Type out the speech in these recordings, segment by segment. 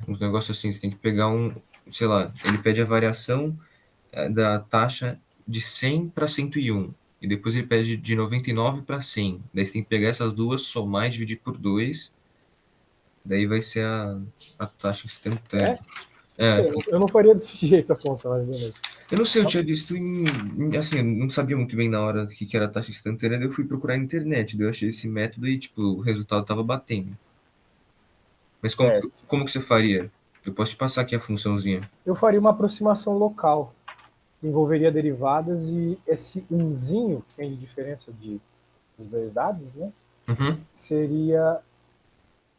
uns negócios assim, você tem que pegar sei lá, ele pede a variação da taxa de 100 para 101, e depois ele pede de 99 para 100. Daí você tem que pegar essas duas, somar e dividir por 2, daí vai ser a taxa instantânea. É? É, Eu não faria desse jeito a conta, mas beleza. eu não sei, eu tinha visto assim, eu não sabia muito bem na hora o que era a taxa instantânea, daí eu fui procurar na internet, daí eu achei esse método e, tipo, o resultado tava batendo. Mas É, como que você faria? Eu posso te passar aqui a funçãozinha. eu faria uma aproximação local, que envolveria derivadas e esse umzinho, que tem de diferença dos dois dados, né? Uhum. Seria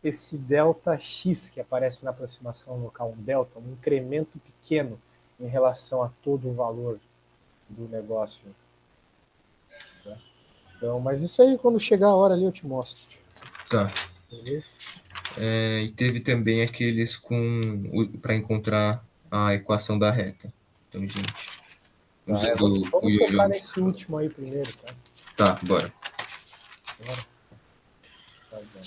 esse delta x que aparece na aproximação local, um delta, um incremento pequeno em relação a todo o valor do negócio. Né? Então, mas isso aí, quando chegar a hora ali, eu te mostro. Tá. Beleza? E teve também aqueles para encontrar a equação da reta. Então, gente, Tá, usando o vamos focar ioiô. nesse último aí primeiro, tá? Tá, bora. Bora. Tá bom.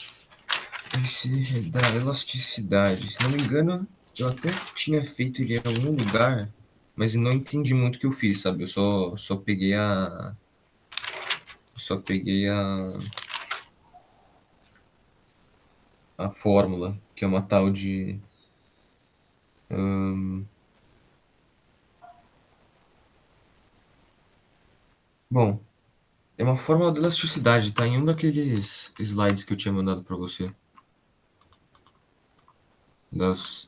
Esse da elasticidade. Se não me engano, eu até tinha feito ele em algum lugar, mas eu não entendi muito o que eu fiz, sabe? Eu só peguei a fórmula, que é uma tal de. Bom, é uma fórmula da elasticidade, tá em um daqueles slides que eu tinha mandado para você.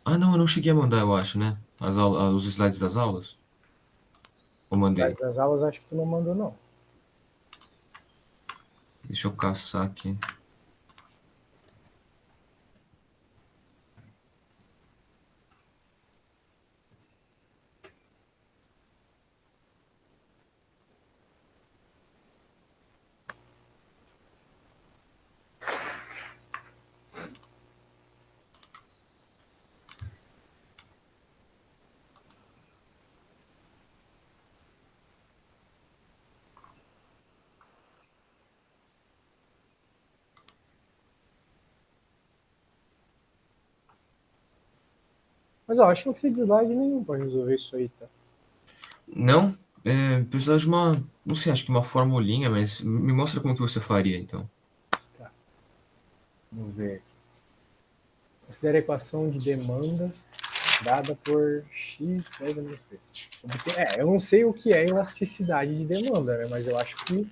Ah, não, eu não cheguei a mandar, eu acho, né? Os slides das aulas? Eu mandei. Slides das aulas, acho que tu não mandou, não. Deixa eu caçar aqui. Mas ó, acho que não precisa de slide nenhum para resolver isso aí, tá? Não, precisava de uma, não sei, acho que uma formulinha, mas me mostra como que você faria, então. Tá, vamos ver aqui. Considera a equação de demanda dada por x 10 menos p. Eu não sei o que é elasticidade de demanda, né? Mas eu acho que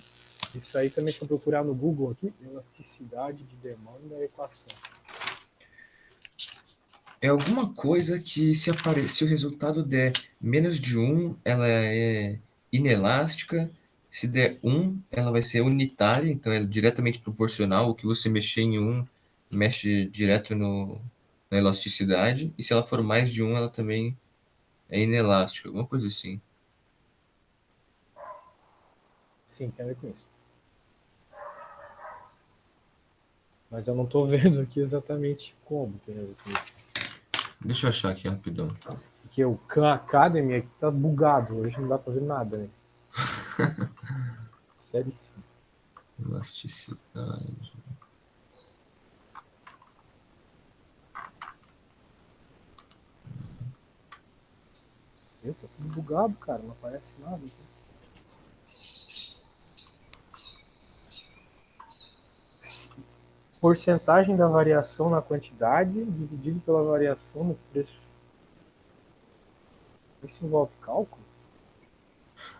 isso aí também, se eu procurar no Google aqui, elasticidade de demanda é equação. É alguma coisa que se o resultado der menos de 1, ela é inelástica. Se der 1, ela vai ser unitária, então é diretamente proporcional. O que você mexer em 1, mexe direto na elasticidade. E se ela for mais de 1, ela também é inelástica, alguma coisa assim. Sim, tem a ver com isso. Mas eu não estou vendo aqui exatamente como tem a ver com isso. Deixa eu achar aqui rapidão. Porque o Khan Academy aqui tá bugado, hoje não dá para ver nada, né? Sério sim. Elasticidade. Tá tudo bugado, cara, não aparece nada aqui. Porcentagem da variação na quantidade dividido pela variação no preço. Isso envolve cálculo?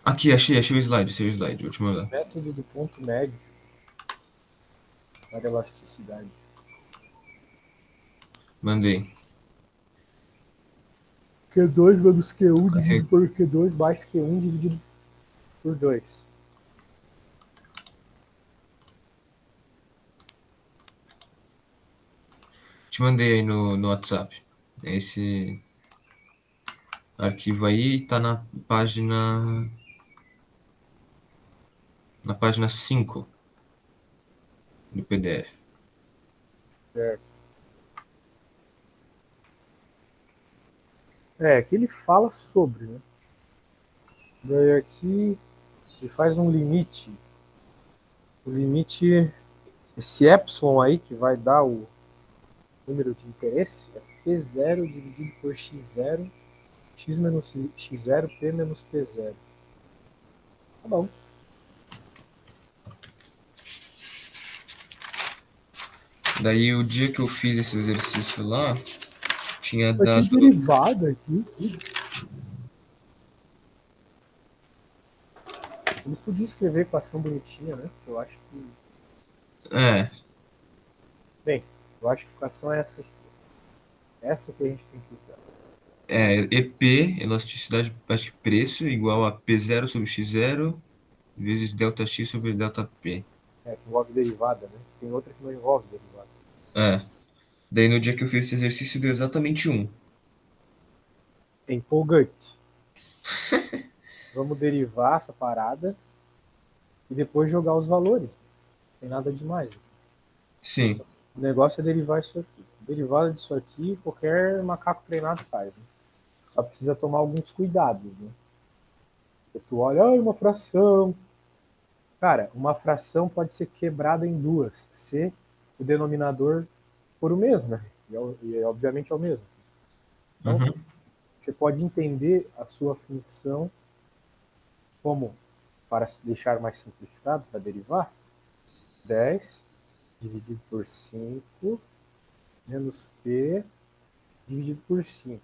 Aqui, achei o slide, vou te mandar. Método do ponto médio para elasticidade. Mandei. Q2 menos Q1 dividido Carrega. por Q2 mais Q1 dividido por 2. Te mandei aí no WhatsApp. Esse arquivo aí tá na página 5 do PDF. Certo. Aqui ele fala sobre, né? Daí aqui ele faz um limite. O limite, esse epsilon aí, que vai dar o número de interesse, P0 dividido por x0, x menos x0, P menos P0. Tá bom. Daí o dia que eu fiz esse exercício lá, tinha Vai ter dado. derivada aqui. Ele podia escrever equação bonitinha, né? Eu acho que. É, Bem, eu acho que a equação é essa aqui. Essa que a gente tem que usar. EP, elasticidade, acho que preço, igual a P0 sobre X0, vezes delta X sobre delta P. É, que envolve derivada, né? Tem outra que não envolve derivada. É. Daí no dia que eu fiz esse exercício deu exatamente 1. É empolgante. Vamos derivar essa parada e depois jogar os valores. Não tem nada demais. Sim. O negócio é derivar isso aqui. Derivada disso aqui, qualquer macaco treinado faz. Né? Só precisa tomar alguns cuidados. Né? Porque tu olha, uma fração. Cara, uma fração pode ser quebrada em duas, se o denominador for o mesmo, né? E obviamente é o mesmo. Então, Uhum. você pode entender a sua função como, para deixar mais simplificado, para derivar, 10 dividido por 5 menos P dividido por 5.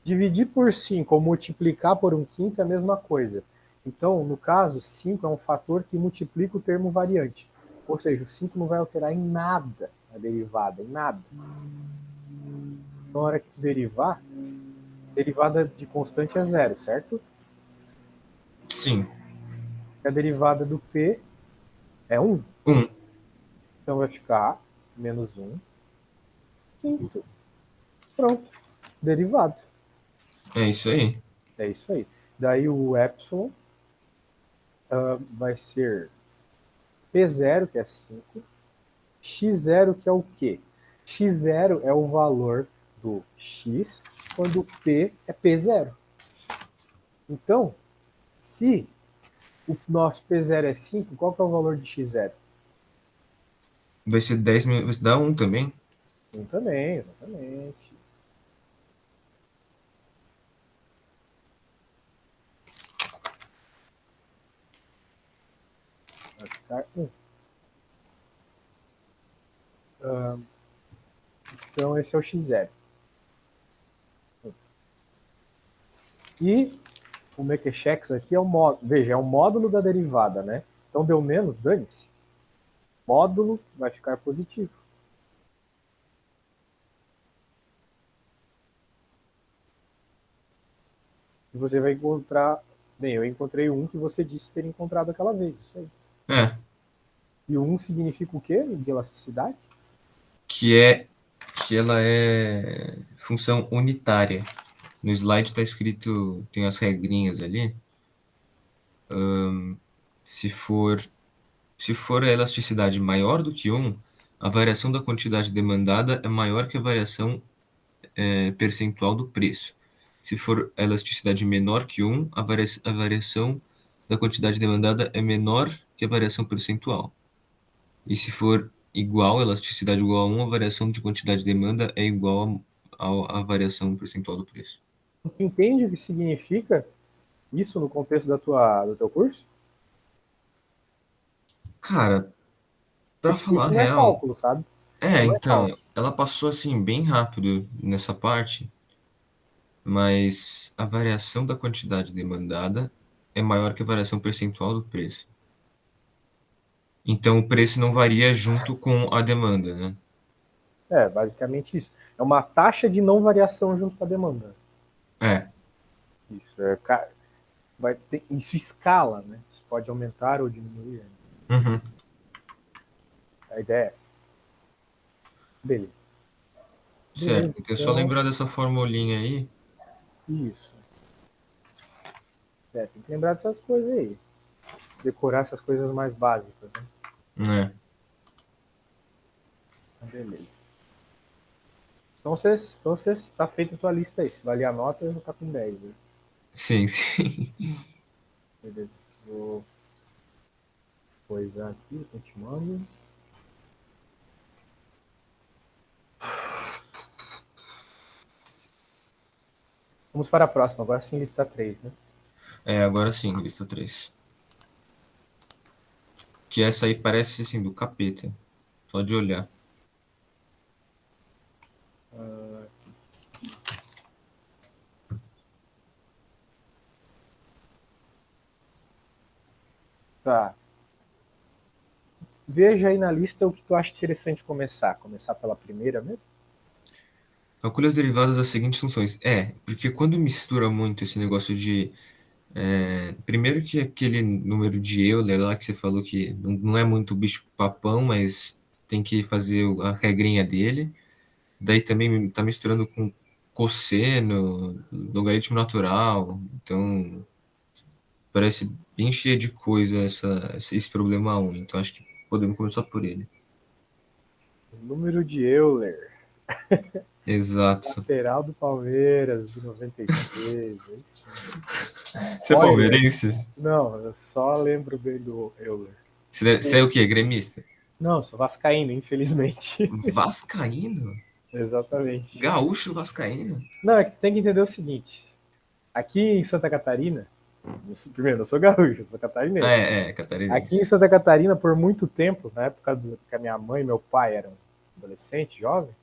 Dividir por 5 ou multiplicar por 1/5 é a mesma coisa. Então, no caso, 5 é um fator que multiplica o termo variante. Ou seja, o 5 não vai alterar em nada a derivada, em nada. Então, na hora que tu derivar, derivada de constante é zero, certo? Sim. A derivada do P é 1. 1. Então, vai ficar menos 1 quinto. Pronto. Derivado. É isso aí. É isso aí. Daí o epsilon vai ser P0, que é 5, x0, que é o quê? x0 é o valor do x quando p é p0. Então, se o nosso p0 é 5, qual que é o valor de x0? Vai ser 10 vai dar 1 também. 1 também, exatamente. Vai ficar 1. Então, esse é o x0. E o Mequechex aqui é o módulo. Veja, é o módulo da derivada, né? Então, deu menos, dane-se. Módulo vai ficar positivo. E você vai encontrar. Bem, eu encontrei um que você disse ter encontrado aquela vez. Isso aí. É. E o 1 significa o quê de elasticidade? Que é que ela é função unitária. No slide está escrito, tem as regrinhas ali. Se for, se for a elasticidade maior do que 1, a variação da quantidade demandada é maior que a variação percentual do preço. Se for a elasticidade menor que 1, a variação da quantidade demandada é menor que a variação percentual. E se for igual, elasticidade igual a 1, a variação de quantidade de demanda é igual à variação percentual do preço. Tu entende o que significa isso no contexto do teu curso? Cara, pra Porque tipo, falar a isso não é real, cálculo, sabe? é, Não é então, cálculo. ela passou assim bem rápido nessa parte, mas a variação da quantidade demandada é maior que a variação percentual do preço. Então o preço não varia junto com a demanda, né? É, basicamente isso. É uma taxa de não variação junto com a demanda. É. Isso é, isso escala, né? Isso pode aumentar ou diminuir. Né? Uhum. A ideia é essa. Beleza. Certo. Beleza, Então é só então, lembrar dessa formulinha aí. isso. É, tem que lembrar dessas coisas aí. Decorar essas coisas mais básicas, né? Né? Beleza. Então tá feita a tua lista aí. Se valer a nota, já tá com 10. Né? Sim, sim. Beleza. Vou coisar aqui, continuando. Vamos para a próxima, agora sim lista 3, né? Agora sim, lista 3. Que essa aí parece, assim, do capeta. Só de olhar. Tá. Veja aí na lista o que tu acha interessante começar. Começar pela primeira mesmo? Calcule as derivadas das seguintes funções. Porque quando mistura muito esse negócio de. Primeiro que aquele número de Euler lá que você falou que não é muito bicho-papão, mas tem que fazer a regrinha dele. Daí também está misturando com cosseno, logaritmo natural. Então, parece bem cheia de coisa esse problema 1. Então, acho que podemos começar por ele. O número de Euler. Exato. Lateral do Palmeiras, de 96. Aí sim. Você é Olha, palmeirense? não, eu só lembro bem do Euler. Você é o quê? Gremista? Não, sou vascaíno, infelizmente. Vascaíno? Exatamente. Gaúcho vascaíno? Não, é que tu tem que entender o seguinte. Aqui em Santa Catarina, primeiro, eu sou gaúcho, eu sou catarinense. Aqui em Catarinense. Santa Catarina, por muito tempo, na época que a minha mãe e meu pai eram adolescentes, jovens,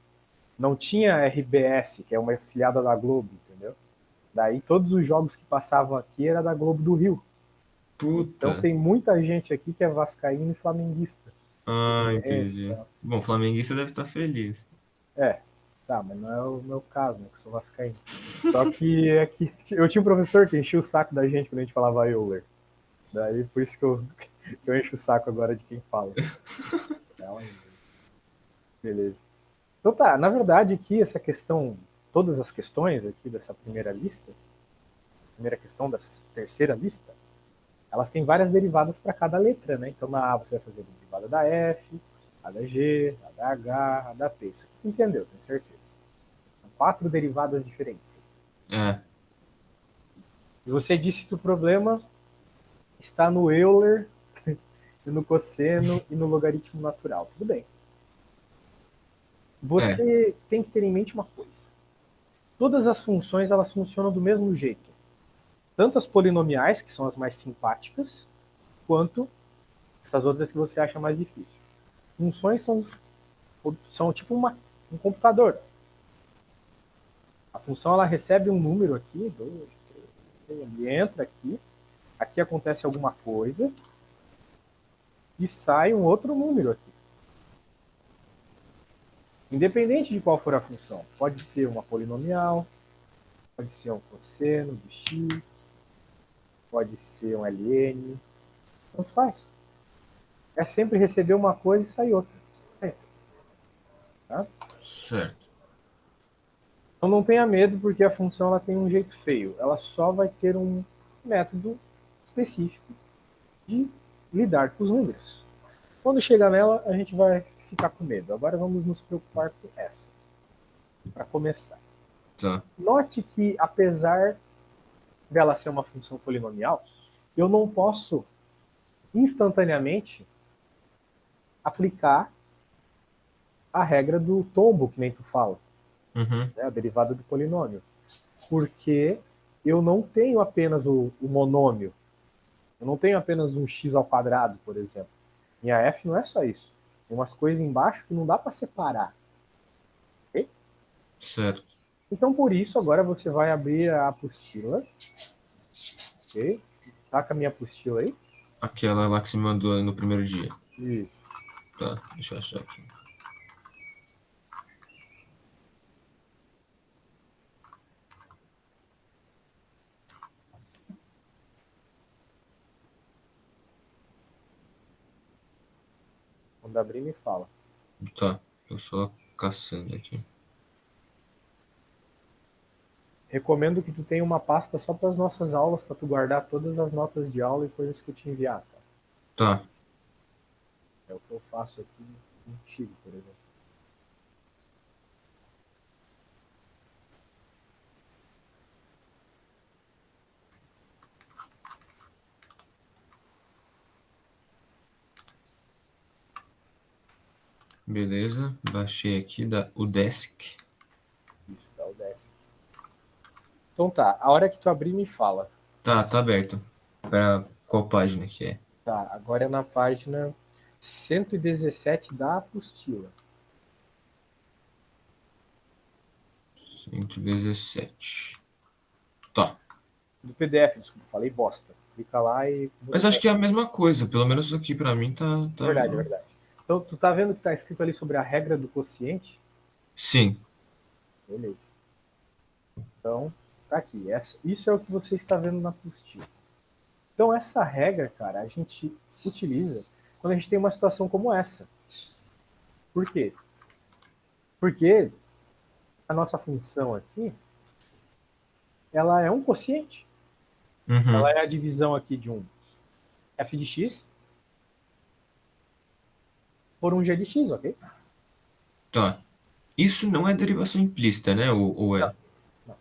não tinha RBS, que é uma filiada da Globo, entendeu? Daí todos os jogos que passavam aqui era da Globo do Rio. Então Puta. tem muita gente aqui que é vascaíno e flamenguista. Ah, Fluminense, entendi. então. Bom, flamenguista deve estar feliz. É, tá, mas não é o meu caso, né? Que eu sou vascaíno. Só que aqui eu tinha um professor que enchia o saco da gente quando a gente falava Euler. Daí por isso que eu encho o saco agora de quem fala. Não, beleza. Então tá, na verdade aqui essa questão, todas as questões aqui dessa primeira lista, primeira questão dessa terceira lista, elas têm várias derivadas para cada letra, né? Então na A você vai fazer a derivada da F, a da G, a da H, a da P. Isso aqui tu entendeu, tenho certeza. São 4 derivadas diferentes. É, E você disse que o problema está no Euler, no cosseno e no logaritmo natural. Tudo bem. é. Você tem que ter em mente uma coisa. Todas as funções elas funcionam do mesmo jeito. Tanto as polinomiais, que são as mais simpáticas, quanto essas outras que você acha mais difícil. Funções são tipo um computador. A função ela recebe um número aqui, 2, 3, ele entra aqui, aqui acontece alguma coisa e sai um outro número aqui. Independente de qual for a função, pode ser uma polinomial, pode ser um cosseno de x, pode ser um ln, tanto faz. É sempre receber uma coisa e sair outra. É, tá? Certo. Então não tenha medo porque a função ela tem um jeito feio. Ela só vai ter um método específico de lidar com os números. Quando chegar nela, a gente vai ficar com medo. Agora vamos nos preocupar com essa, para começar. Tá. Note que, apesar dela ser uma função polinomial, eu não posso instantaneamente aplicar a regra do tombo, que nem tu fala, Uhum. né, a derivada do polinômio, porque eu não tenho apenas o monômio, eu não tenho apenas um x ao quadrado, por exemplo. Minha f não é só isso. Tem umas coisas embaixo que não dá para separar. Okay? Certo. Então, por isso, agora você vai abrir a apostila. Ok? Taca a minha apostila aí. Aquela lá que você mandou no primeiro dia. Isso. Tá, deixa eu achar aqui. Quando abrir, me fala. Tá, tô só caçando aqui. Recomendo que tu tenha uma pasta só para as nossas aulas, para tu guardar todas as notas de aula e coisas que eu te enviar. Tá? Tá, É o que eu faço aqui contigo, por exemplo. beleza. Baixei aqui da Udesc. Isso, dá o décimo. Então tá, a hora que tu abrir me fala. Tá aberto. Para qual página que é? Tá, agora é na página 117 da apostila. 117. Tá. Do PDF, desculpa, falei bosta. Clica lá e Mas você acho vai. que é a mesma coisa. Pelo menos aqui pra mim tá. Verdade, verdade. Então, tu tá vendo que tá escrito ali sobre a regra do quociente? Sim. Beleza. Então, tá aqui. Isso é o que você está vendo na apostila. Então, essa regra, cara, a gente utiliza quando a gente tem uma situação como essa. Por quê? Porque a nossa função aqui, ela é um quociente. Ela Uhum. é a divisão aqui de um f de x por um g de x, ok? Tá. Isso não é derivação implícita, né? Ou Não, é? não.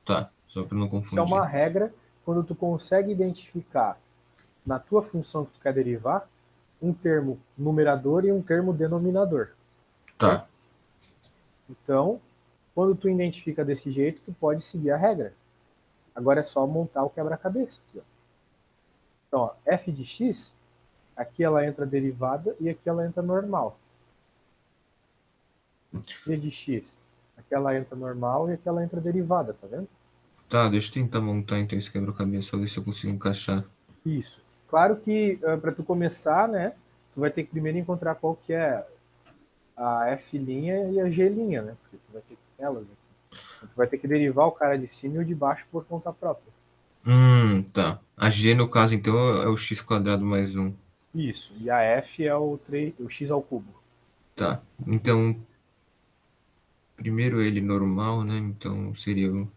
Tá. Só pra não Isso é uma confundir. regra quando tu consegue identificar na tua função que tu quer derivar um termo numerador e um termo denominador, certo? Tá. Então, quando tu identifica desse jeito, tu pode seguir a regra. Agora é só montar o quebra-cabeça aqui, ó. Então, ó, f de x, aqui ela entra derivada e aqui ela entra normal. G de x, aqui ela entra normal e aqui ela entra derivada, tá vendo? Tá, deixa eu tentar montar então esse quebra-cabeça, só ver se eu consigo encaixar. Isso. Claro que para tu começar, né, tu vai ter que primeiro encontrar qual que é a F' e a G', né? Porque tu vai ter elas aqui. Então, tu vai ter que derivar o cara de cima e o de baixo por conta própria. Tá. A G, no caso, então, é o x quadrado mais um. Isso. E a F é o x ao cubo. Tá. Então, primeiro ele normal, né? Então, seria o...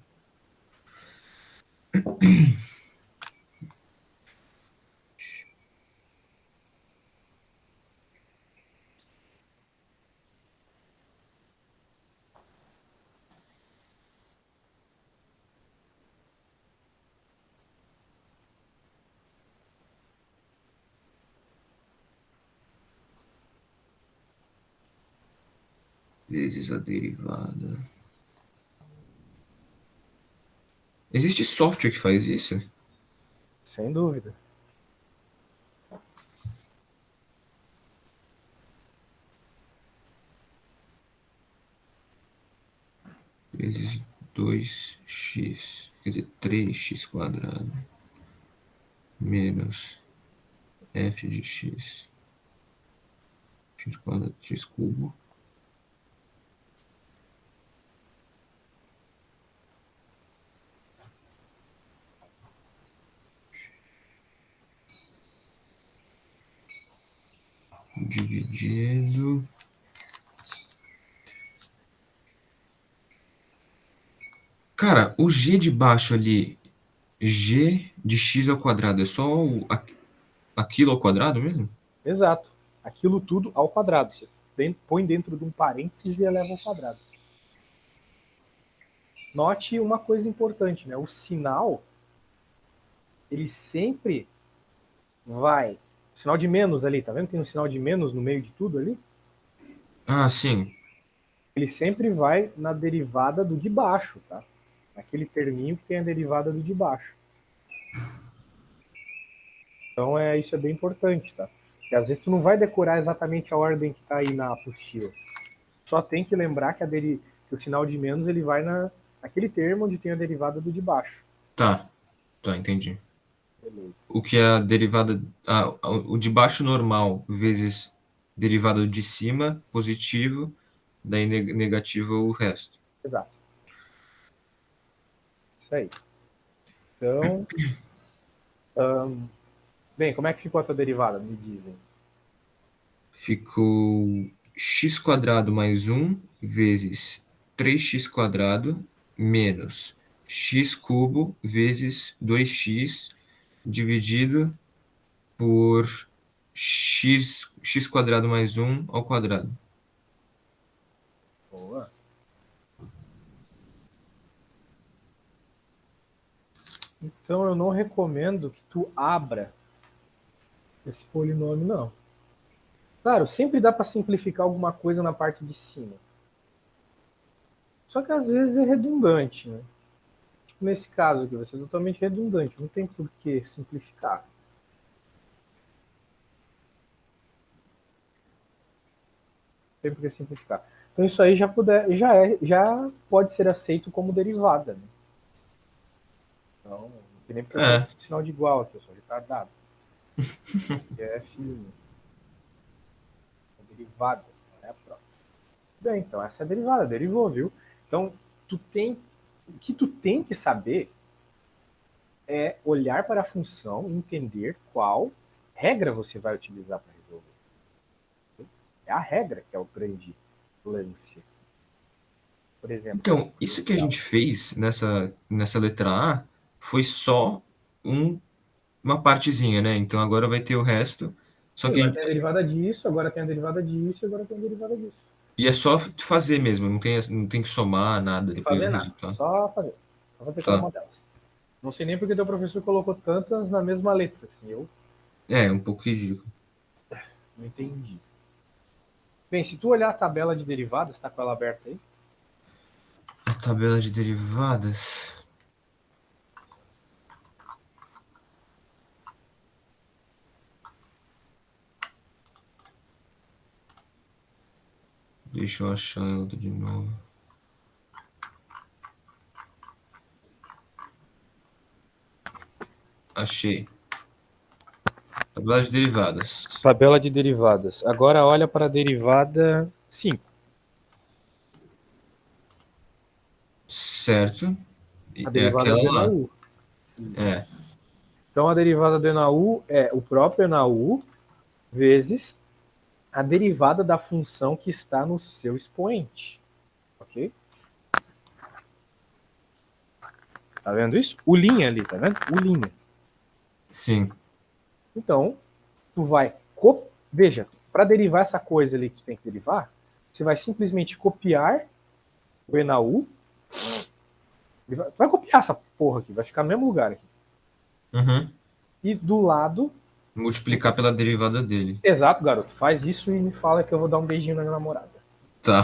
vezes a derivada. Existe software que faz isso? Sem dúvida. Vezes 2x, quer dizer, 3x quadrado, menos f de x quadrado, x cubo, dividido... Cara, o g de baixo ali, g de x ao quadrado, é só aquilo ao quadrado mesmo? Exato. Aquilo tudo ao quadrado. Você põe dentro de um parênteses e eleva ao quadrado. Note uma coisa importante, né? O sinal, ele sempre vai. O sinal de menos ali, tá vendo? Tem um sinal de menos no meio de tudo ali. Ah, sim. Ele sempre vai na derivada do de baixo, tá? Naquele terminho que tem a derivada do de baixo. Então isso é bem importante, tá? Porque às vezes tu não vai decorar exatamente a ordem que tá aí na apostila. Só tem que lembrar que o sinal de menos ele vai naquele termo onde tem a derivada do de baixo. Tá, tá, entendi. Beleza. O que é a derivada, o de baixo normal vezes derivada de cima, positivo, daí negativo o resto. Exato. Isso aí. Então, bem, como é que ficou a tua derivada? Me dizem. Ficou x quadrado mais um vezes 3x quadrado menos x cubo vezes 2x dividido por x quadrado mais um ao quadrado. Boa. Então eu não recomendo que tu abra esse polinômio, não. Claro, sempre dá para simplificar alguma coisa na parte de cima. Só que às vezes é redundante, né? nesse caso aqui vai ser totalmente redundante, não tem por que simplificar. Não tem por que simplificar. Então isso aí já pode ser aceito como derivada. Né? Então, não tem nem porque eu É, coloquei o sinal de igual aqui, eu sou retardado. F é derivada, não é a própria. Bem, então essa é a derivada, derivou, viu? Então, o que tu tem que saber é olhar para a função e entender qual regra você vai utilizar para resolver. É a regra que é o grande lance. Por exemplo, então, isso que a exponencial. gente fez nessa letra A foi só um- uma partezinha, né? Então agora vai ter o resto. Só Sim, que agora tem a derivada disso, agora tem a derivada disso, agora tem a derivada disso. e é só fazer mesmo, não tem que somar nada Não tem que depois do fazer nada, resultado. só fazer. Só fazer cada Tá. uma delas. Não sei nem porque teu professor colocou tantas na mesma letra. Assim, eu É, um pouco ridículo. não entendi. Bem, se tu olhar a tabela de derivadas, está com ela aberta aí? A tabela de derivadas. Deixa eu achar ela de novo. Achei. Tabela de derivadas. Tabela de derivadas. Agora olha para a derivada 5. Certo. A É derivada aquela do lá. ENAU. É. Então a derivada do ENAU é o próprio ENAU vezes a derivada da função que está no seu expoente. Ok? Tá vendo isso? O linha ali, tá vendo? O linha. Sim. Então, tu vai. Veja, para derivar essa coisa ali que tu tem que derivar, você vai simplesmente copiar o ENAU. Tu vai copiar essa porra aqui, vai ficar no mesmo lugar aqui. Uhum. E do lado. Multiplicar pela derivada dele. Exato, garoto. Faz isso e me fala que eu vou dar um beijinho na minha namorada. Tá.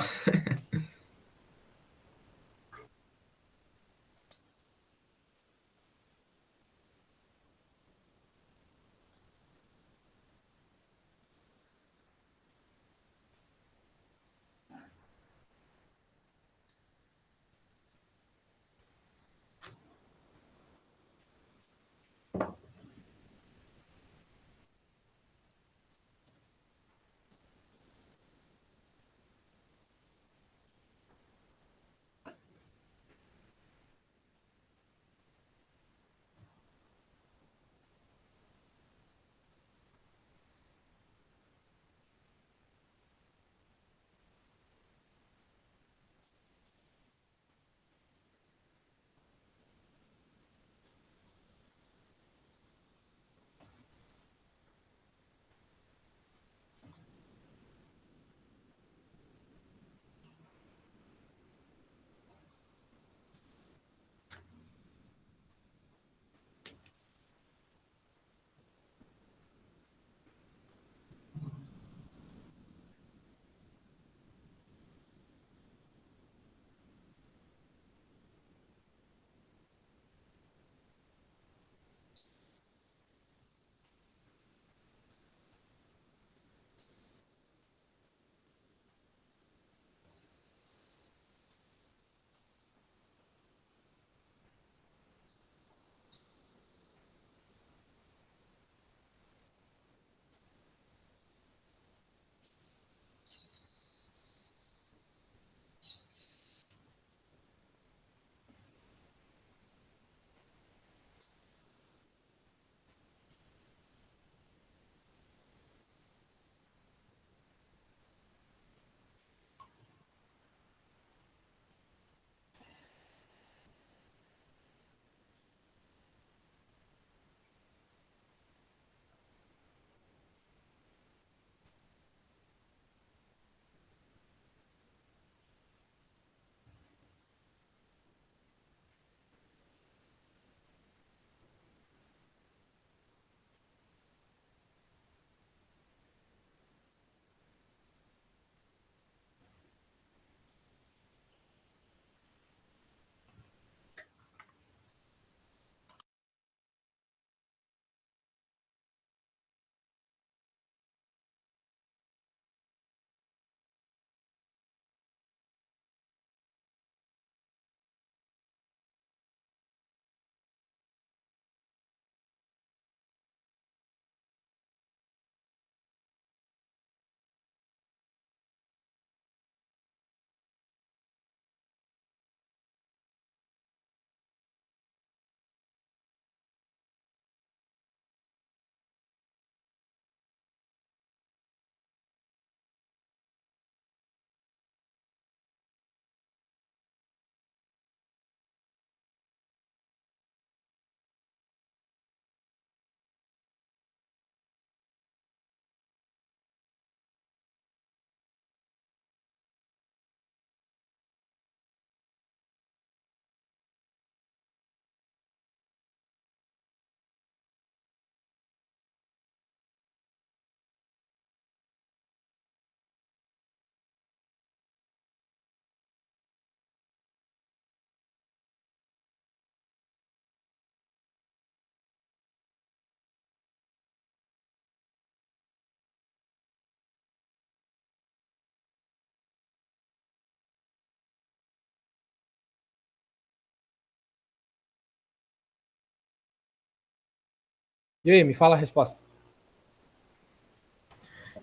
E aí, me fala a resposta.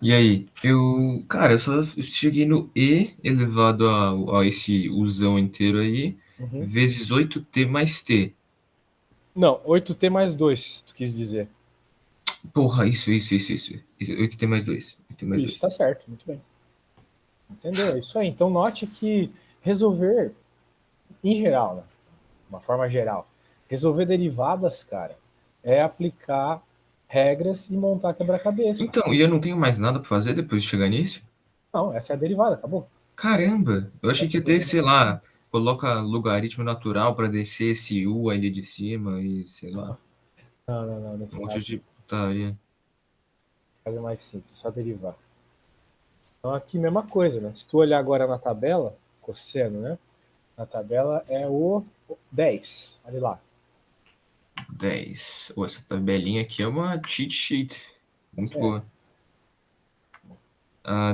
E aí? Cara, eu só cheguei no E elevado a esse usão inteiro aí, Uhum. vezes 8t mais t. Não, 8t mais 2, tu quis dizer. Porra, isso. 8t mais 2. 8t mais Isso, 2. tá certo, muito bem. Entendeu? É isso aí. Então, note que resolver, em geral, né? Uma forma geral, resolver derivadas, cara, é aplicar regras e montar quebra-cabeça. Então, e eu não tenho mais nada pra fazer depois de chegar nisso? Não, essa é a derivada, acabou. Caramba, eu achei que Essa é ia a ter, sei derivada. lá, coloca logaritmo natural pra descer esse U ali de cima e, sei lá, Não, um nesse monte caso, de putaria. fazer mais simples, só derivar. Então, aqui, mesma coisa, né? Se tu olhar agora na tabela, cosseno, né? Na tabela é o 10, olha lá. 10. Ô, essa tabelinha aqui é uma cheat sheet. Essa Muito é. boa.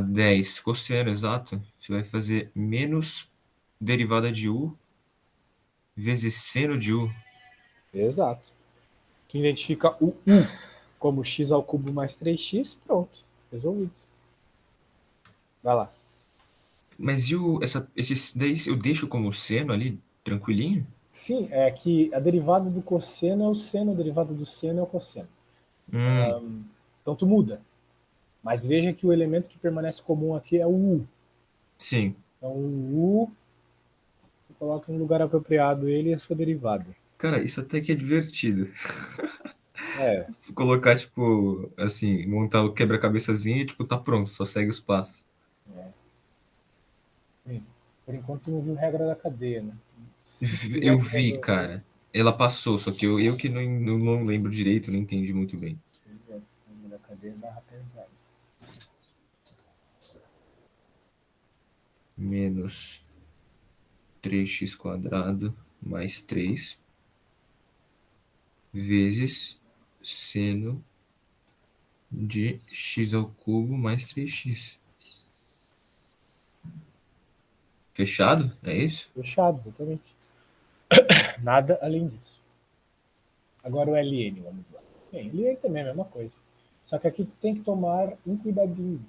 10 cosseno, exato. Você vai fazer menos derivada de U vezes seno de U. Exato. Tu identifica o U como x ao cubo mais 3x, pronto, resolvido. Vai lá. Mas esses 10 eu deixo como seno ali, tranquilinho? Sim, é que a derivada do cosseno é o seno, a derivada do seno é o cosseno. Hum, Então tu muda. Mas veja que o elemento que permanece comum aqui é o U. sim. Então o U, você coloca no lugar apropriado ele e a sua derivada. Cara, isso até que é divertido. É, Colocar, tipo, assim, montar o quebra-cabeçazinho e, tipo, tá pronto, só segue os passos. sim. Por enquanto tu não viu regra da cadeia, né? Se tu Eu quisesse vi, resolver, cara. Ela passou, só que eu que não lembro direito, não entendi muito bem. regra da cadeia barra pesada. Menos 3x quadrado mais 3 vezes seno de x ao cubo mais 3x. Fechado? É isso? Fechado, exatamente. Nada além disso. Agora o LN, vamos lá. Bem, LN também é a mesma coisa. Só que aqui tu tem que tomar um cuidadinho.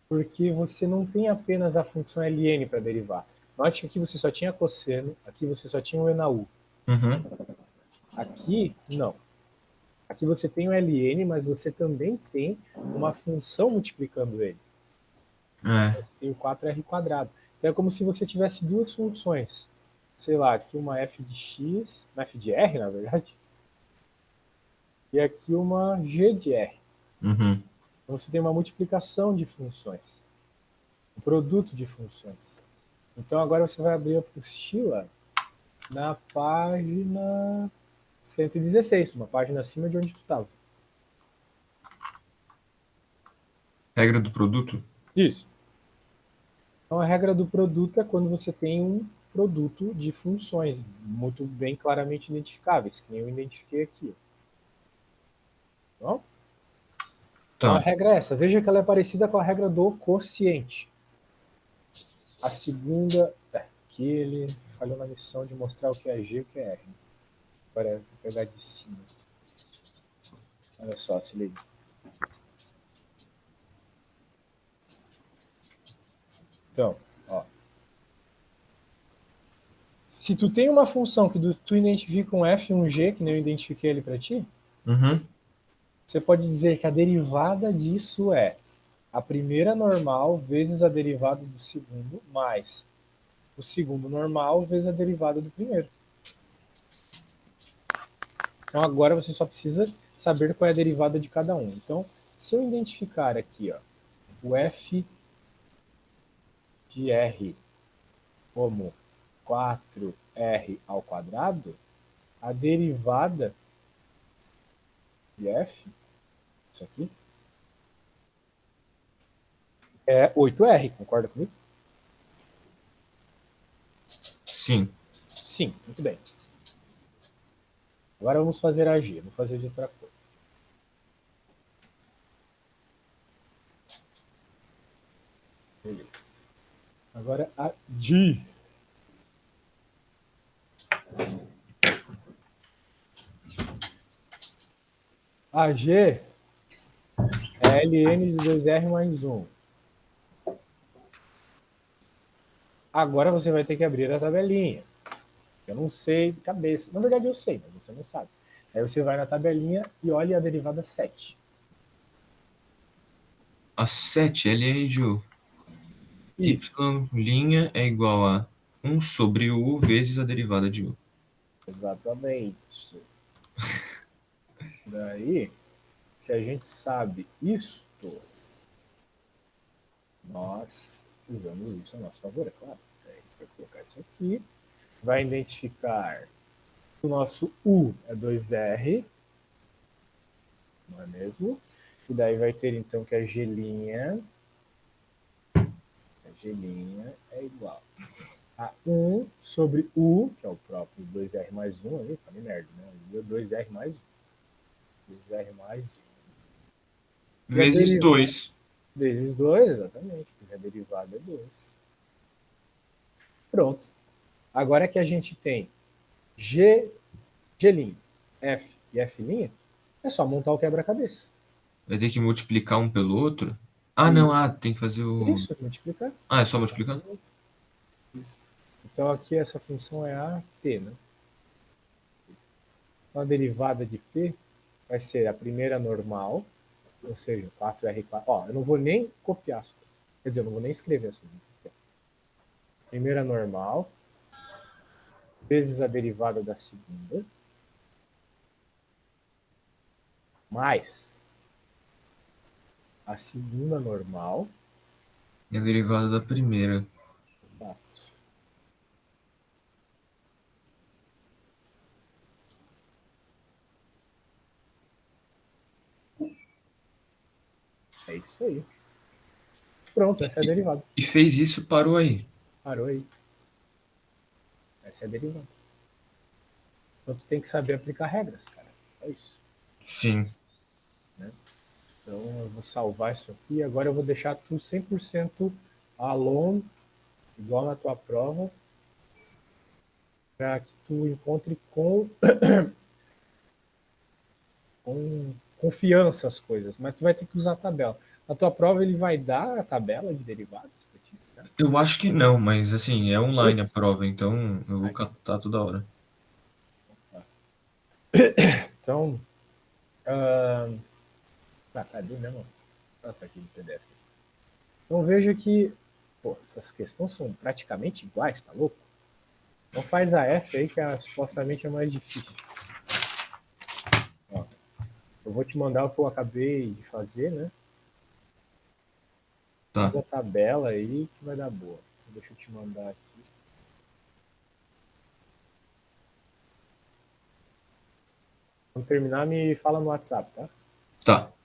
Porque você não tem apenas a função ln para derivar. Note que aqui você só tinha cosseno, aqui você só tinha o E na U. Uhum. Aqui, não. Aqui você tem o ln, mas você também tem uma função multiplicando ele. É. Você tem o 4r quadrado. Então é como se você tivesse duas funções. Sei lá, aqui uma f de x, uma f de r, na verdade, e aqui uma g de r. Uhum. Então você tem uma multiplicação de funções, um produto de funções. Então agora você vai abrir a apostila na página 116, uma página acima de onde tu estava. Regra do produto? Isso. Então a regra do produto é quando você tem um produto de funções muito bem claramente identificáveis, que nem eu identifiquei aqui. Então, a Tá. regra é essa. Veja que ela é parecida com a regra do quociente. A segunda, aqui ele falhou na missão de mostrar o que é G e o que é R. Agora vou pegar de cima. Olha só, se liga. Então, ó, se tu tem uma função que tu identifica um f e um g, que nem eu identifiquei ele para ti, Uhum. você pode dizer que a derivada disso é a primeira normal vezes a derivada do segundo, mais o segundo normal vezes a derivada do primeiro. Então agora você só precisa saber qual é a derivada de cada um. Então, se eu identificar aqui ó, o f de r como 4r ao quadrado, a derivada de f, isso aqui, é 8r, concorda comigo? Sim. Sim, muito bem. Agora vamos fazer a G, vou fazer de outra cor. Beleza. Agora a G. AG é ln de 2R mais 1. Agora você vai ter que abrir a tabelinha. Eu não sei de cabeça. Na verdade eu sei, mas você não sabe. Aí você vai na tabelinha e olha a derivada 7. A 7 ln de U. Y' Isso, é igual a 1 sobre U vezes a derivada de U. exatamente. Daí, se a gente sabe isto, nós usamos isso a nosso favor, é claro. Aí a gente vai colocar isso aqui, vai identificar o nosso U é 2R, não é mesmo? E daí vai ter então que a G' é igual a 1 sobre U, que é o próprio 2R mais 1 ali, falei merda, né? U é 2R mais 1. 2R mais 1. E a Vezes derivada 2. vezes 2, exatamente, porque a derivada é 2. Pronto. Agora que a gente tem G, G', F e F', é só montar o quebra-cabeça. Vai ter que multiplicar um pelo outro? Ah, não. Isso. Ah, tem que fazer o... Isso, multiplicar. Ah, é só multiplicar? Isso. Então aqui essa função é a P, né? Então a derivada de P vai ser a primeira normal, ou seja, 4R4. Ó, eu não vou nem copiar as coisas. Quer dizer, eu não vou nem escrever as coisas. Primeira normal, vezes a derivada da segunda, mais a segunda normal. É a derivada da primeira. Exato. É isso aí. Pronto, essa é a derivada. E fez isso, parou aí. Parou aí. Essa é a derivada. Então tu tem que saber aplicar regras, cara. É isso. Sim. Né? Então eu vou salvar isso aqui. Agora eu vou deixar tudo 100% alone, igual na tua prova, para que tu encontre com confiança as coisas. Mas tu vai ter que usar a tabela. Na tua prova ele vai dar a tabela de derivadas para ti, né? Eu acho que não, mas assim, é online a Putz. prova, então eu vou Ai, então catar toda hora. tá. Então, cadê mesmo? Ah, tá aqui no PDF. Então veja que pô, essas questões são praticamente iguais, tá louco? Então faz a F aí, que é, supostamente é mais difícil. Ó, eu vou te mandar o que eu acabei de fazer, né? Tá, Usa a tabela aí que vai dar boa. Deixa eu te mandar aqui. Quando terminar, me fala no WhatsApp, tá? tá.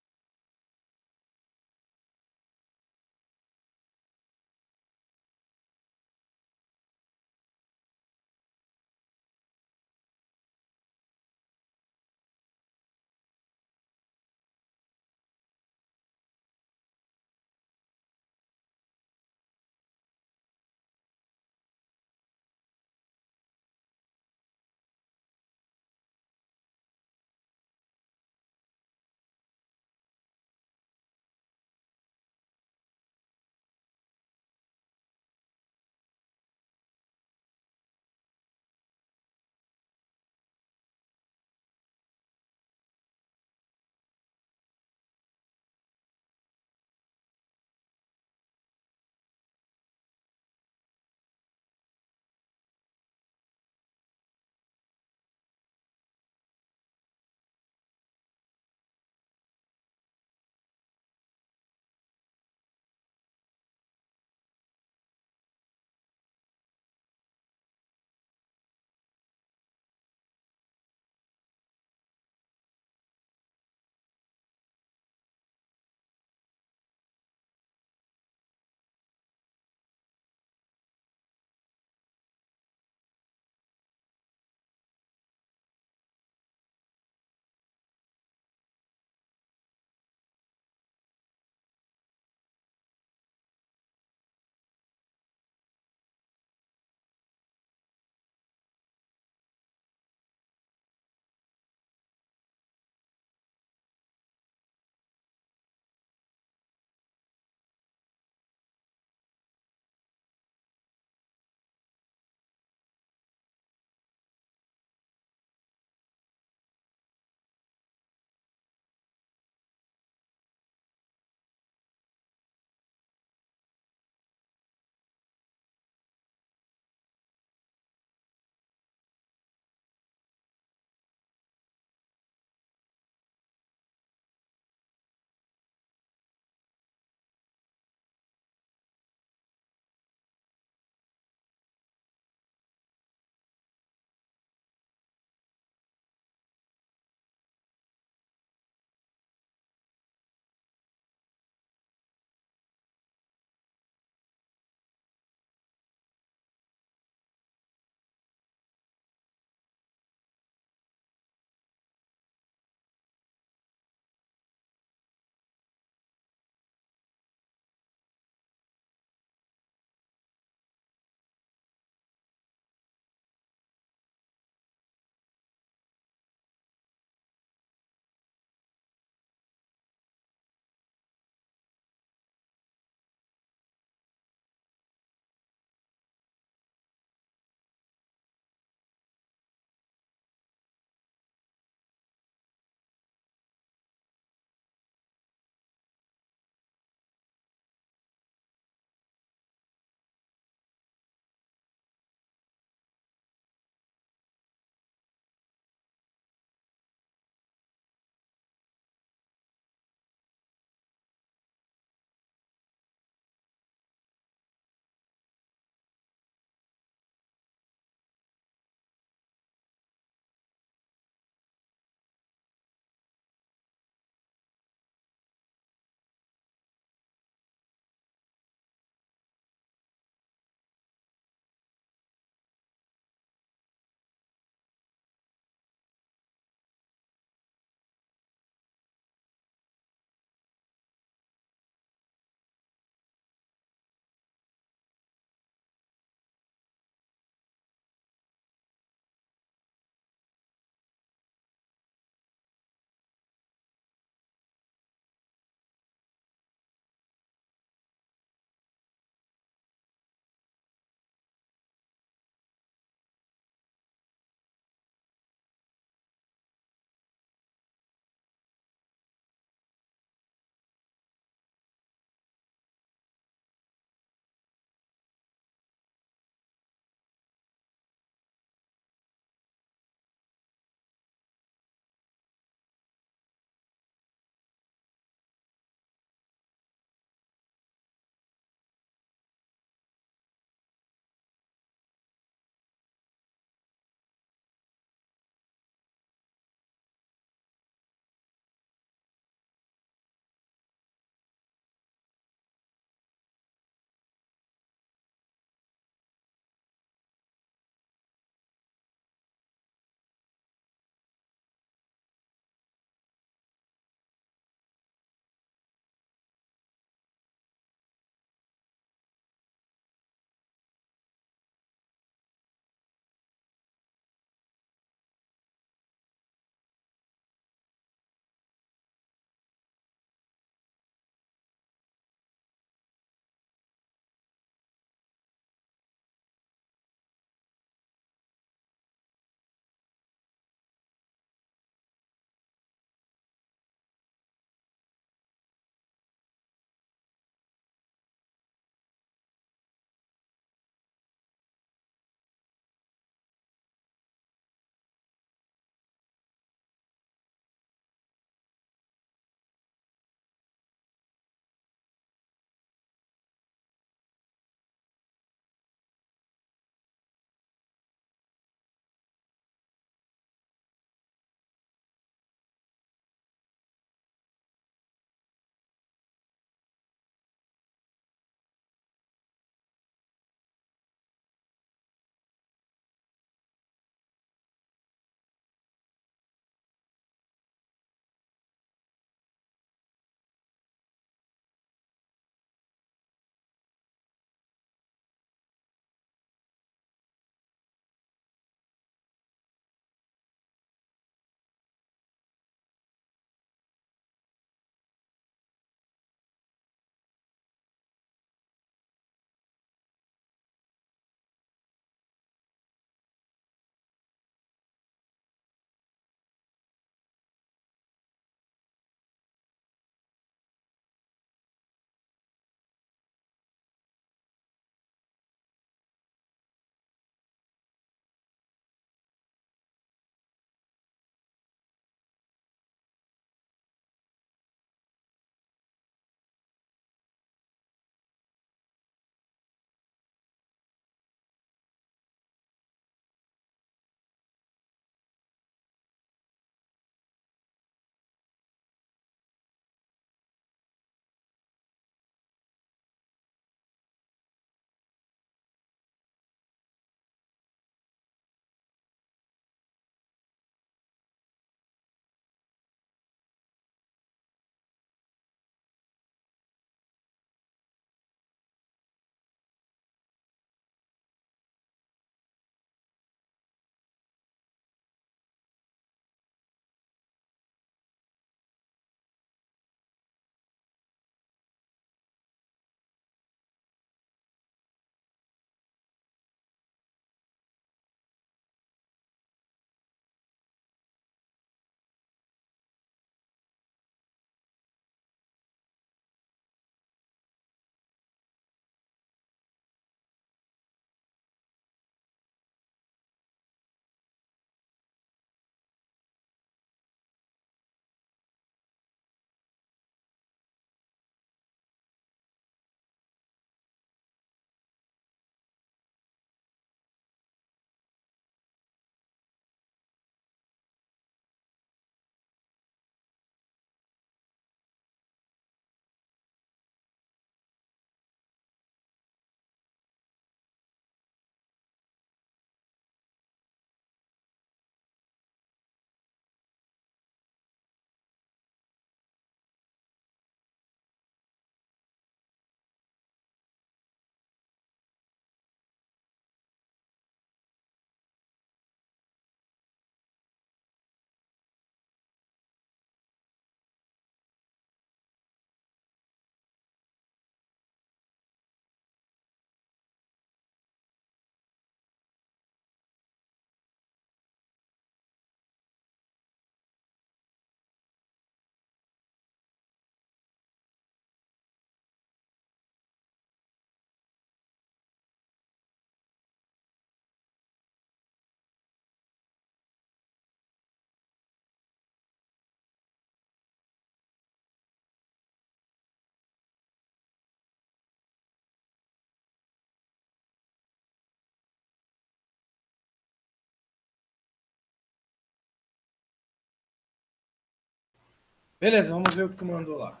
Beleza, vamos ver o que tu mandou lá.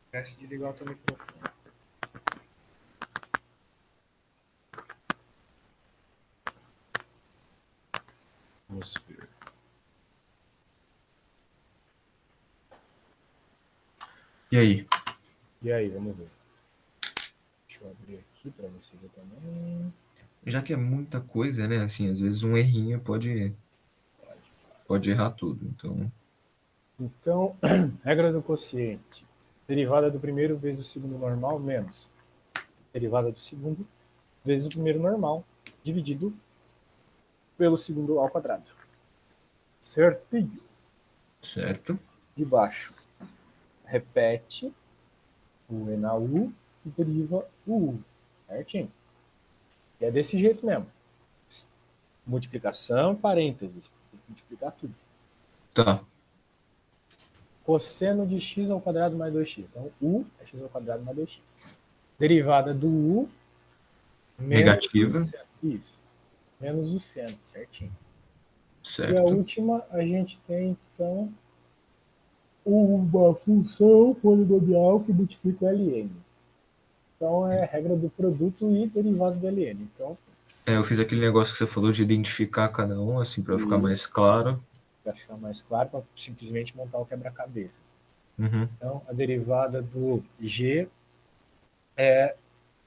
Esquece de ligar o teu microfone. Vamos ver. E aí? E aí, vamos ver. Deixa eu abrir aqui para você ver também. Já que é muita coisa, né? Assim, às vezes um errinho pode errar tudo. Então, Então, regra do quociente. Derivada do primeiro vezes o segundo normal menos derivada do segundo vezes o primeiro normal dividido pelo segundo ao quadrado. Certinho. certo? De baixo. Repete o E na U e deriva o U. Certinho. E é desse jeito mesmo. Multiplicação, parênteses. Tem que multiplicar tudo. Tá. Cosseno de x ao quadrado mais 2x. Então, U é x ao quadrado mais 2x. Derivada do U menos o Negativa, seno. Isso. Menos o seno, certinho. E a certo? última, a gente tem, então, uma função polinomial que multiplica o ln. Então, é a regra do produto e derivado do ln. Então, É, eu fiz aquele negócio que você falou de identificar cada um, assim, para ficar mais isso, claro. para ficar mais claro, para simplesmente montar o quebra-cabeça. Uhum. Então, a derivada do g é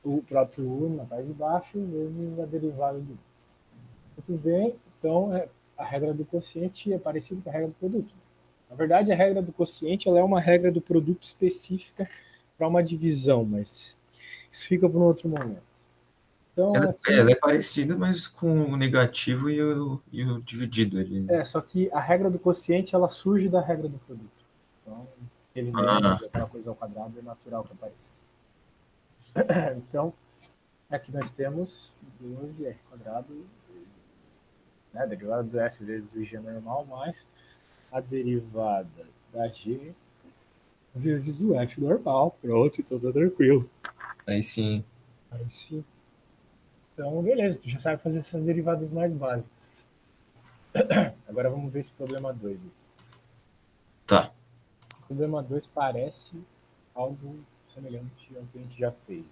o próprio u na parte de baixo vezes a derivada do u. Muito bem, então a regra do quociente é parecida com a regra do produto. Na verdade, a regra do quociente ela é uma regra do produto específica para uma divisão, mas isso fica para um outro momento. Então, Ela aqui, é parecida, mas com o negativo e o dividido ali. só que a regra do quociente ela surge da regra do produto. Então, ele Ah, menos, aquela coisa ao quadrado, é natural que apareça. Então, aqui nós temos 12r quadrado, né, derivada do f vezes o g normal, mais a derivada da g vezes o f normal. Pronto, então tá tranquilo. aí sim. Aí sim. Então, beleza, tu já sabe fazer essas derivadas mais básicas. Agora vamos ver esse problema 2. Tá. O problema 2 parece algo semelhante ao que a gente já fez.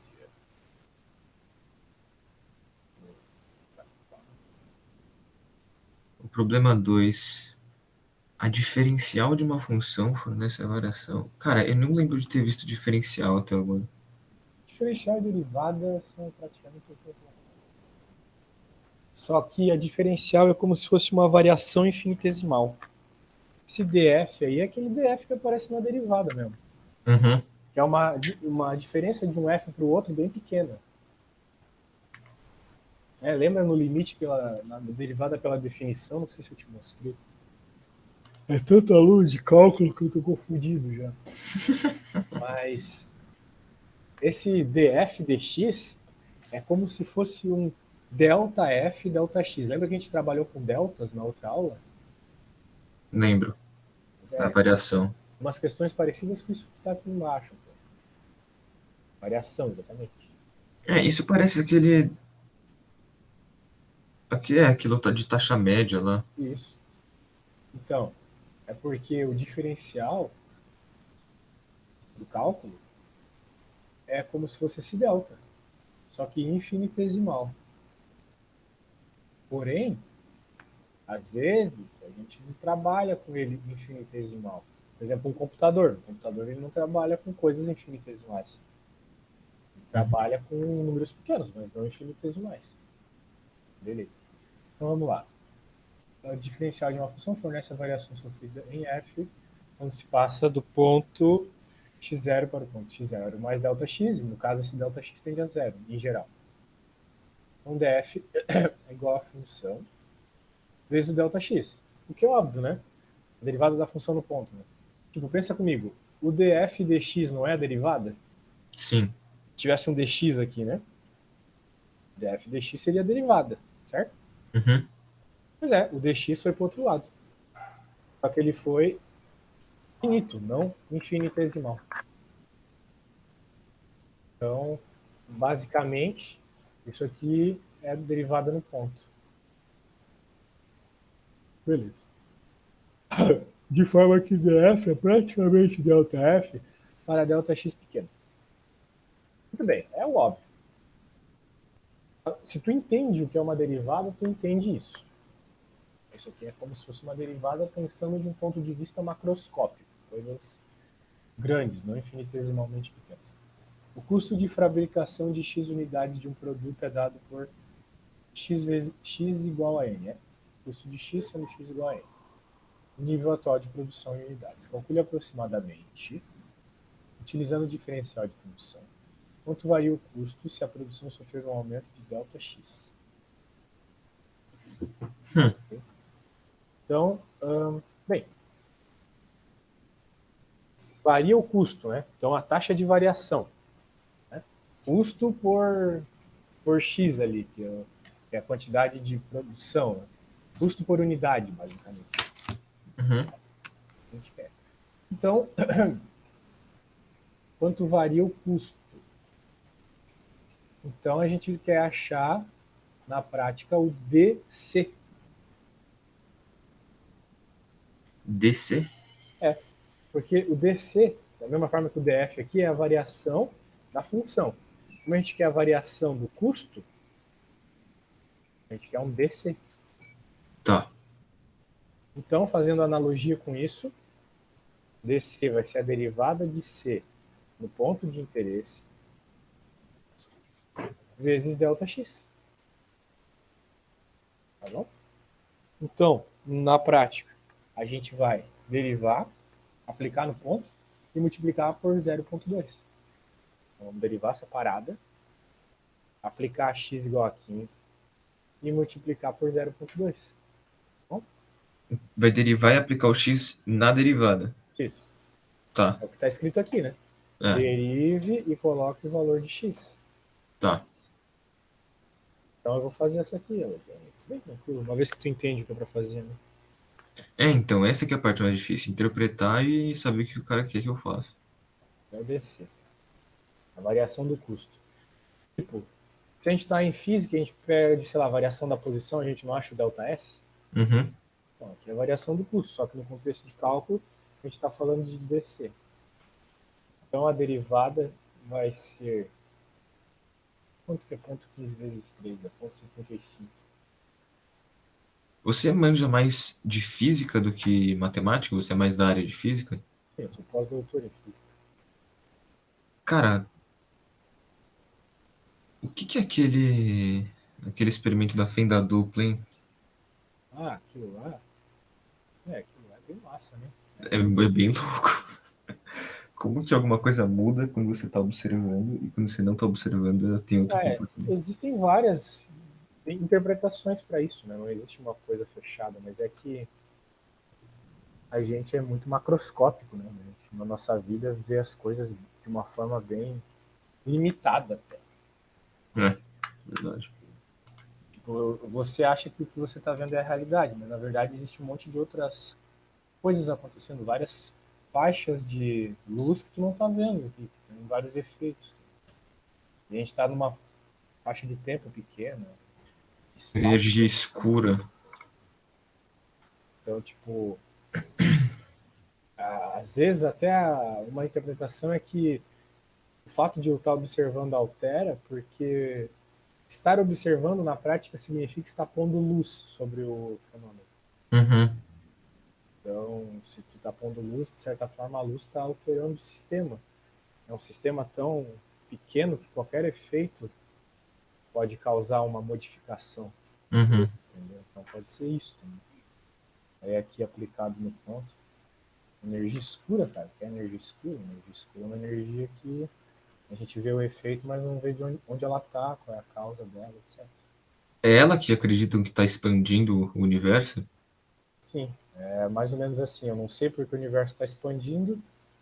O problema 2. A diferencial de uma função fornece a variação. Cara, eu não lembro de ter visto diferencial até agora. Diferencial e derivada são praticamente o mesmo. Só que a diferencial é como se fosse uma variação infinitesimal. Esse df aí é aquele df que aparece na derivada mesmo. Uhum. Que é uma diferença de um f para o outro bem pequena. Lembra no limite na derivada pela definição? Não sei se eu te mostrei. É tanta luz de cálculo que eu tô confundido já. Mas esse df dx é como se fosse um delta f delta x. Lembra que a gente trabalhou com deltas na outra aula? Lembro. A É, variação. umas questões parecidas com isso que está aqui embaixo. Pô. Variação, exatamente. É, isso parece aquele. Aqui é aquilo de taxa média lá. Isso. Então, é porque o diferencial do cálculo é como se fosse esse delta, só que infinitesimal. Porém, às vezes, a gente não trabalha com ele infinitesimal. Por exemplo, um computador. O computador ele não trabalha com coisas infinitesimais. Ele trabalha com números pequenos, mas não infinitesimais. Beleza. Então vamos lá. O diferencial de uma função fornece a variação sofrida em f, quando se passa do ponto x0 para o ponto x0 mais Δx, e no caso esse Δx tende a zero, em geral. Então df é igual a função vezes o Δx, o que é óbvio, né? A derivada da função no ponto. Né? Tipo, pensa comigo, o df dx não é a derivada? Sim. Se tivesse um dx aqui, né? Df dx seria a derivada, certo? Uhum. Pois é, o dx foi para o outro lado. Só que ele foi finito, não infinitesimal. Então, basicamente, isso aqui é derivada no ponto. Beleza. de forma que df é praticamente ΔF para Δx pequeno. Muito bem, é o óbvio. Se tu entende o que é uma derivada, tu entende isso. Isso aqui é como se fosse uma derivada pensando de um ponto de vista macroscópico, coisas grandes, não infinitesimalmente pequenas. O custo de fabricação de X unidades de um produto é dado por X vezes X igual a N. Né? O custo de X sendo X igual a N. O nível atual de produção em unidades. Calcule aproximadamente, utilizando o diferencial de função, quanto varia o custo se a produção sofrer um aumento de ΔX. Então, bem, varia o custo, né? Então, a taxa de variação. Né? Custo por X ali, que é a quantidade de produção. Né? Custo por unidade, basicamente. Uhum. A gente quer. Então, quanto varia o custo? Então, a gente quer achar, na prática, o DC. DC? É, porque o DC, da mesma forma que o DF aqui, é a variação da função. Como a gente quer a variação do custo, a gente quer um DC. Tá. Então, fazendo analogia com isso, DC vai ser a derivada de C no ponto de interesse vezes ΔX. Tá bom? Então, na prática, a gente vai derivar, aplicar no ponto e multiplicar por 0,2. Então, vamos derivar separada, aplicar x igual a 15 e multiplicar por 0,2. Bom, Vai derivar e aplicar o x na derivada. isso. Tá. É o que está escrito aqui, né? É, Derive e coloque o valor de x. tá. Então eu vou fazer essa aqui, bem tranquilo, uma vez que tu entende o que é para fazer, né? É, então, essa que é a parte mais difícil. Interpretar e saber o que o cara quer que eu faça. É o DC, a variação do custo. Tipo, se a gente está em física, a gente perde, sei lá, a variação da posição, a gente não acha o ΔS. Uhum. Então, aqui é a variação do custo, só que no contexto de cálculo, a gente está falando de DC. Então a derivada vai ser. Quanto que é ponto 15 vezes 3? É ponto 75. Você manja mais de física do que matemática? Você é mais da área de física? Sim, eu sou pós-doutor em física. Cara, o que que é aquele experimento da fenda dupla, hein? Ah, aquilo lá é bem massa, né? É bem louco. Como que alguma coisa muda quando você está observando e quando você não está observando, ela tem outro comportamento. Existem várias interpretações para isso, né? Não existe uma coisa fechada, mas é que a gente é muito macroscópico, né? A gente, na nossa vida, vê as coisas de uma forma bem limitada até. É, verdade. Tipo, você acha que o que você está vendo é a realidade, mas na verdade existe um monte de outras coisas acontecendo, várias faixas de luz que tu não está vendo, que tem vários efeitos. E a gente está numa faixa de tempo pequena, de espaço. Energia escura. Então, tipo, às vezes até uma interpretação é que o fato de eu estar observando altera, porque estar observando na prática significa estar pondo luz sobre o fenômeno. Uhum, Então, se tu está pondo luz, de certa forma a luz está alterando o sistema. É um sistema tão pequeno que qualquer efeito pode causar uma modificação. uhum. Entendeu? Então pode ser isso também. Aí aqui aplicado no ponto. Energia escura, cara, que é energia escura? Energia escura é uma energia que a gente vê o efeito, mas não vê de onde ela está, qual é a causa dela, etc. É ela que acreditam que está expandindo o universo? Sim, é mais ou menos assim. Eu não sei porque o universo está expandindo,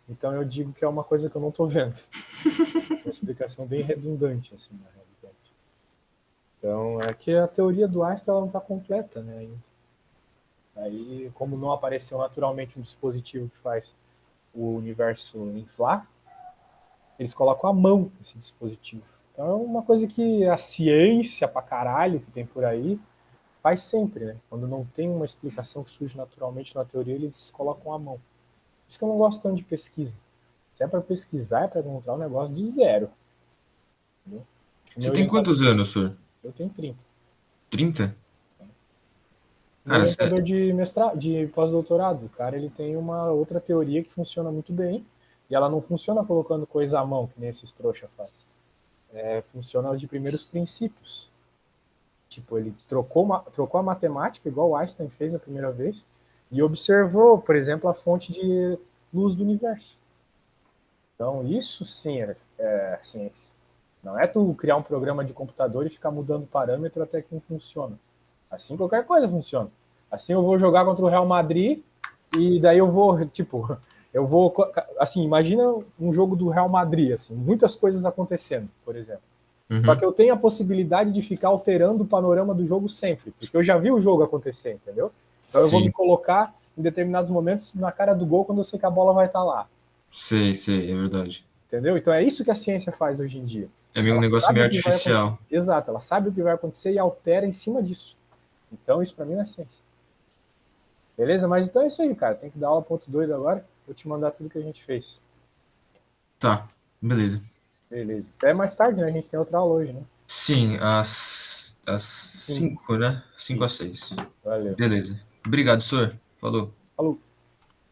então eu digo que é uma coisa que eu não estou vendo. Uma explicação bem redundante, assim, na realidade. Então, é que a teoria do Einstein ela não está completa, né, ainda. Aí, como não apareceu naturalmente um dispositivo que faz o universo inflar, eles colocam a mão nesse dispositivo. Então, é uma coisa que a ciência pra caralho que tem por aí faz sempre, né? Quando não tem uma explicação que surge naturalmente na teoria, eles colocam a mão. Por isso que eu não gosto tanto de pesquisa. Se é para pesquisar, é para encontrar um negócio do zero. Entendeu? Você Meu tem orientador, quantos anos, senhor? eu tenho 30. 30? Meu Cara, orientador de mestrado, de pós-doutorado, o cara, ele tem uma outra teoria que funciona muito bem, e ela não funciona colocando coisa à mão, que nem esses trouxa faz. Funciona de primeiros princípios. Tipo, ele trocou a matemática, igual o Einstein fez a primeira vez, e observou, por exemplo, a fonte de luz do universo. Então, isso sim é ciência. Não é tu criar um programa de computador e ficar mudando parâmetro até que não funciona. Assim qualquer coisa funciona. Assim eu vou jogar contra o Real Madrid e daí eu vou, tipo, eu vou, assim, imagina um jogo do Real Madrid, assim, muitas coisas acontecendo, por exemplo. Só que uhum. eu tenho a possibilidade de ficar alterando o panorama do jogo sempre, porque eu já vi o jogo acontecer, entendeu? Então eu vou me Sim, colocar em determinados momentos na cara do gol quando eu sei que a bola vai estar lá, sei, é verdade. entendeu? Então é isso que a ciência faz hoje em dia. É meio um Ela negócio sabe meio o que vai acontecer. artificial. Exato, ela sabe o que vai acontecer e altera em cima disso. Então isso para mim não é ciência. Beleza? Mas então é isso aí, cara. Tem que dar aula ponto doido agora. Vou te mandar tudo que a gente fez. Tá, beleza. Beleza. Até mais tarde, né? A gente tem outra aula hoje, né? Sim, às 5. 5, né? 5 às Isso. 6. Valeu. Beleza. Obrigado, senhor. Falou. Falou.